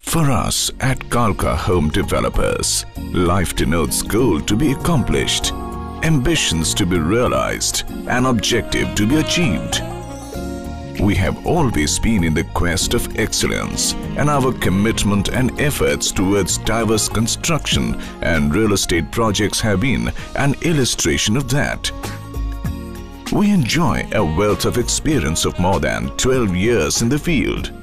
For us at Kalka Home Developers, life denotes goal to be accomplished, ambitions to be realized, and objective to be achieved. We have always been in the quest of excellence, and our commitment and efforts towards diverse construction and real estate projects have been an illustration of that. We enjoy a wealth of experience of more than 12 years in the field.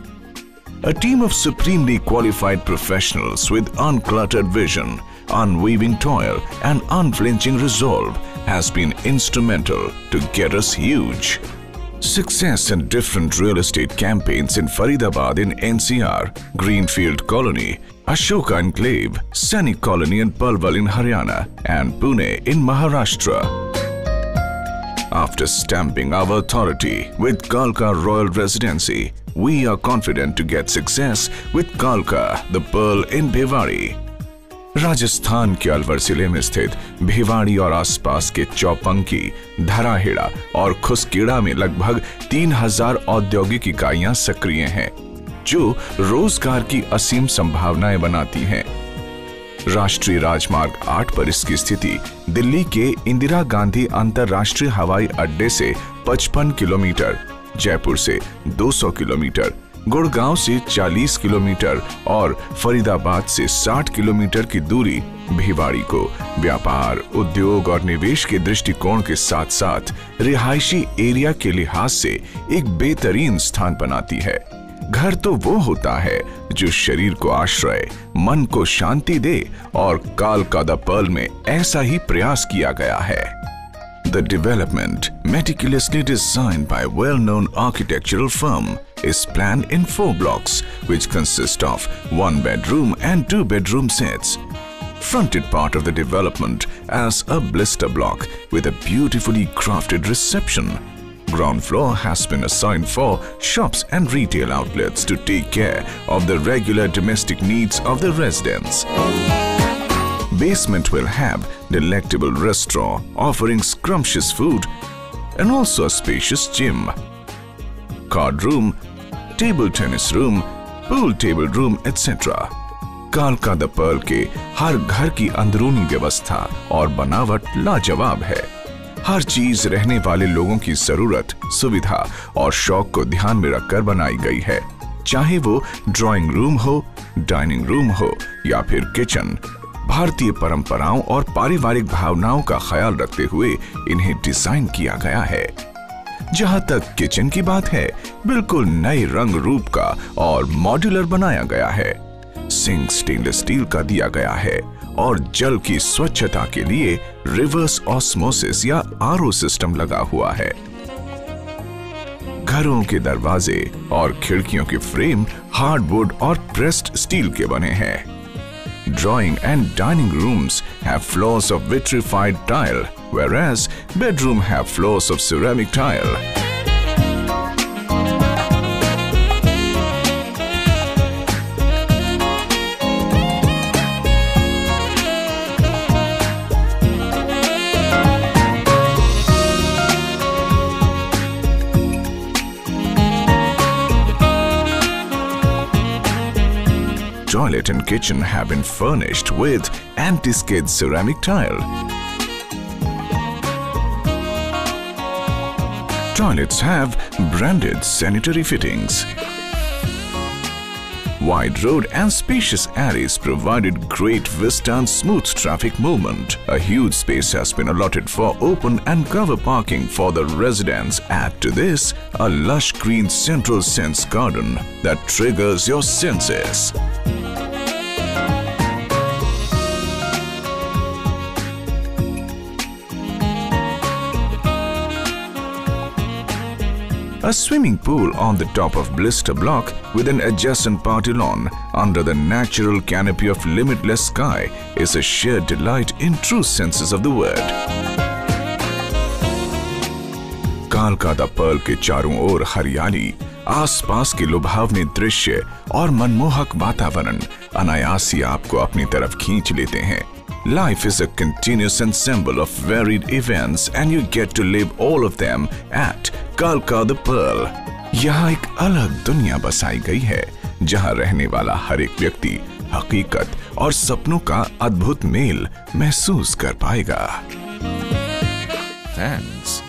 A team of supremely qualified professionals with uncluttered vision, unwavering toil, and unflinching resolve has been instrumental to get us huge. Success in different real estate campaigns in Faridabad in NCR, Greenfield Colony, Ashoka Enclave, Sainik Colony in Palwal in Haryana, and Pune in Maharashtra. After stamping our authority with Kalka Royal Residency, we are confident to get success with Kalka the Pearl in Bhiwadi. Rajasthan के अलवर जिले में स्थित भिवाड़ी और आसपास के चौपंकी, धराहेड़ा और खुसकेड़ा में लगभग 3000 औद्योगिक इकाइयां सक्रिय हैं, जो रोजगार की असीम संभावनाएं बनाती हैं। राष्ट्रीय राजमार्ग 8 पर इसकी स्थिति दिल्ली के इंदिरा गांधी अंतर्राष्ट्रीय हवाई अड्डे से 55 किलोमीटर, जयपुर से 200 किलोमीटर, गुड़गांव से 40 किलोमीटर और फरीदाबाद से 60 किलोमीटर की दूरी भिवाड़ी को व्यापार, उद्योग और निवेश के दृष्टिकोण के साथ साथ रिहायशी एरिया के लिहाज से एक बेहतरीन स्थान बनाती है। घर तो वो होता है जो शरीर को आश्रय, मन को शांति दे, और कालका द पर्ल में ऐसा ही प्रयास किया गया है। The development, meticulously designed by a well-known architectural firm, is planned in 4 blocks, which consist of 1-bedroom and 2-bedroom sets. Fronted part of the development as a blister block with a beautifully crafted reception. Ground floor has been assigned for shops and retail outlets to take care of the regular domestic needs of the residents. Basement will have delectable restaurant offering scrumptious food and also a spacious gym, card room, table tennis room, pool table room, etc. कालका the Perl के हर घर की अंदरूनी व्यवस्था और बनावट लाजवाब है। हर चीज रहने वाले लोगों की जरूरत, सुविधा और शौक को ध्यान में रखकर बनाई गई है, चाहे वो ड्राइंग रूम हो, डाइनिंग रूम हो या फिर किचन। भारतीय परंपराओं और पारिवारिक भावनाओं का ख्याल रखते हुए इन्हें डिजाइन किया गया है। जहां तक किचन की बात है, बिल्कुल नए रंग रूप का और मॉड्यूलर बनाया गया है। सिंक स्टेनलेस स्टील का दिया गया है और जल की स्वच्छता के लिए रिवर्स ऑस्मोसिस या आरओ सिस्टम लगा हुआ है। घरों के दरवाजे और खिड़कियों के फ्रेम हार्डवुड और प्रेस्ड स्टील के बने हैं। Drawing and dining rooms have floors of vitrified tile, whereas bedroom have floors of ceramic tile. Toilet and kitchen have been furnished with anti-skid ceramic tile. Toilets have branded sanitary fittings. Wide road and spacious alleys provided great vista and smooth traffic movement. A huge space has been allotted for open and cover parking for the residents. Add to this a lush green central sense garden that triggers your senses. A swimming pool on the top of blister block with an adjacent party lawn under the natural canopy of limitless sky is a sheer delight in true senses of the word. कालका the Perl के चारों ओर हरियाली, आसपास के लुभावने दृश्य और मनमोहक वातावरण अनायास ही आपको अपनी तरफ खींच लेते हैं। Life is a continuous ensemble of varied events and you get to live all of them at Kalka the Pearl. यहाँ एक अलग दुनिया बसाई गई है जहां रहने वाला हर एक व्यक्ति हकीकत और सपनों का अद्भुत मेल महसूस कर पाएगा। थैंक्स।